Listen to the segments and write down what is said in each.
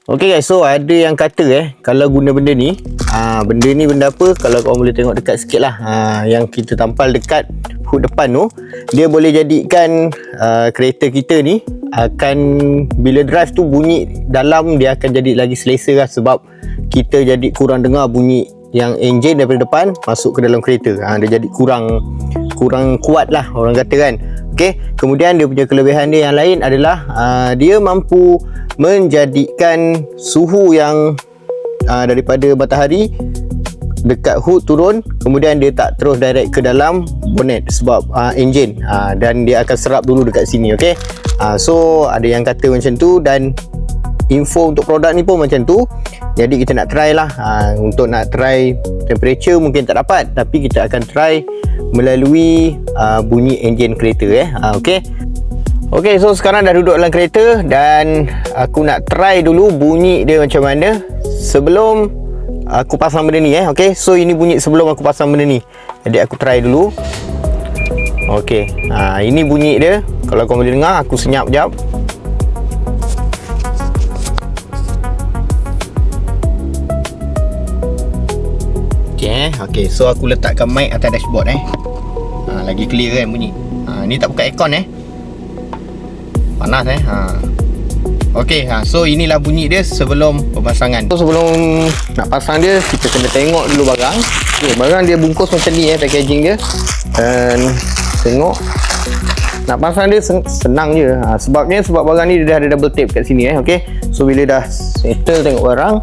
Okay guys, so ada yang kata kalau guna benda ni, benda ni benda apa? Kalau korang boleh tengok dekat sikit lah, yang kita tampal dekat hood depan tu, dia boleh jadikan kereta kita ni akan, bila drive tu bunyi dalam dia akan jadi lagi selesa lah, sebab kita jadi kurang dengar bunyi yang enjin daripada depan masuk ke dalam kereta. Dia jadi kurang kuat lah orang kata kan. Okay, kemudian dia punya kelebihan dia yang lain adalah dia mampu menjadikan suhu yang daripada matahari dekat hood turun, kemudian dia tak terus direct ke dalam bonnet sebab enjin, dan dia akan serap dulu dekat sini. Okay, so ada yang kata macam tu, dan info untuk produk ni pun macam tu. Jadi kita nak try lah, untuk nak try temperature mungkin tak dapat, tapi kita akan try melalui bunyi enjin kereta. Okay, so sekarang dah duduk dalam kereta dan aku nak try dulu bunyi dia macam mana sebelum aku pasang benda ni. Okay, so ini bunyi sebelum aku pasang benda ni, jadi aku try dulu. Okay, ini bunyi dia. Kalau kau boleh dengar, aku senyap jap. Okay, so aku letakkan mic atas dashboard. Lagi clear kan bunyi. Ni tak buka aircon panas. Okay, so inilah bunyi dia sebelum pemasangan. So sebelum nak pasang dia, kita kena tengok dulu barang. Okay, barang dia bungkus macam ni packaging dia. Dan tengok, nak pasang dia senang je. Sebab barang ni dia dah ada double tape kat sini. Okay, so bila dah settle tengok barang,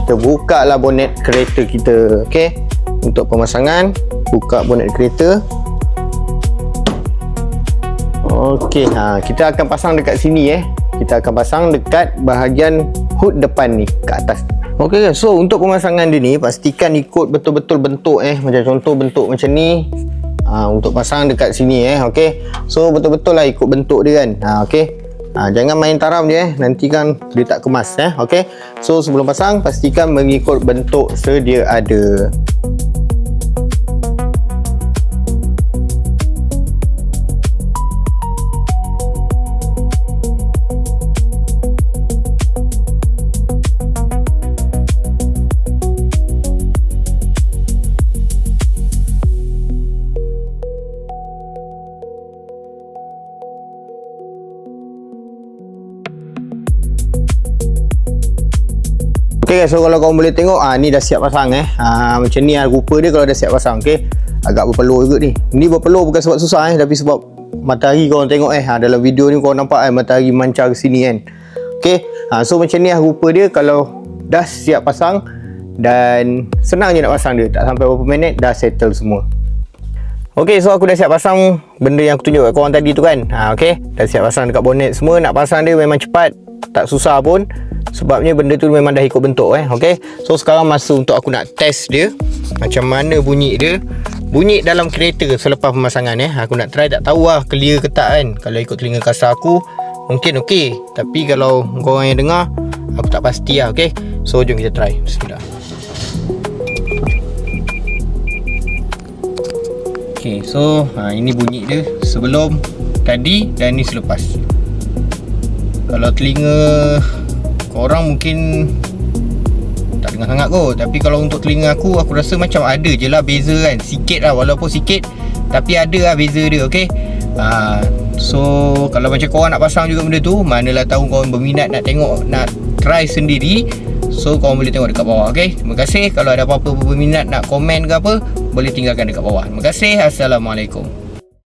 kita buka lah bonnet kereta kita. Okay, untuk pemasangan, buka bonnet kereta. Okey, kita akan pasang dekat sini. Kita akan pasang dekat bahagian hood depan ni, ke atas. Okey guys, so untuk pemasangan dia ni, pastikan ikut betul-betul bentuk. Macam contoh bentuk macam ni. Untuk pasang dekat sini. Okey, so betul-betul lah ikut bentuk dia kan. Okey, jangan main taram dia. Nanti kan dia tak kemas. Okey, so sebelum pasang, pastikan mengikut bentuk sedia ada. Okay guys, so kalau korang boleh tengok, ni dah siap pasang. Macam ni rupa dia kalau dah siap pasang. Okay, agak berpeluh juga ni. Ni berpeluh bukan sebab susah tapi sebab matahari korang tengok dalam video ni korang nampak matahari mancar ke sini kan. Okay, so macam ni rupa dia kalau dah siap pasang. Dan senang je nak pasang dia, tak sampai berapa minit dah settle semua. Okay, so aku dah siap pasang benda yang aku tunjuk kat korang tadi tu kan. Okay, dah siap pasang dekat bonnet semua. Nak pasang dia memang cepat, tak susah pun, sebabnya benda tu memang dah ikut bentuk. Okay, so sekarang masa untuk aku nak test dia, macam mana bunyi dia, bunyi dalam kereta selepas pemasangan. Aku nak try, tak tahu lah clear ke tak kan. Kalau ikut telinga kasar aku mungkin okey, tapi kalau korang yang dengar, aku tak pasti lah. Okay, so jom kita try. Bismillah. Okay, so ini bunyi dia sebelum tadi dan ni selepas. Kalau telinga korang mungkin tak dengar sangat kot, tapi kalau untuk telinga aku rasa macam ada je lah beza kan. Sikit lah, walaupun sikit, tapi ada lah beza dia. Okay, so kalau macam korang nak pasang juga benda tu, manalah tahu korang berminat nak tengok, nak try sendiri, so korang boleh tengok dekat bawah. Okay, terima kasih. Kalau ada apa-apa berminat nak komen ke apa, boleh tinggalkan dekat bawah. Terima kasih. Assalamualaikum.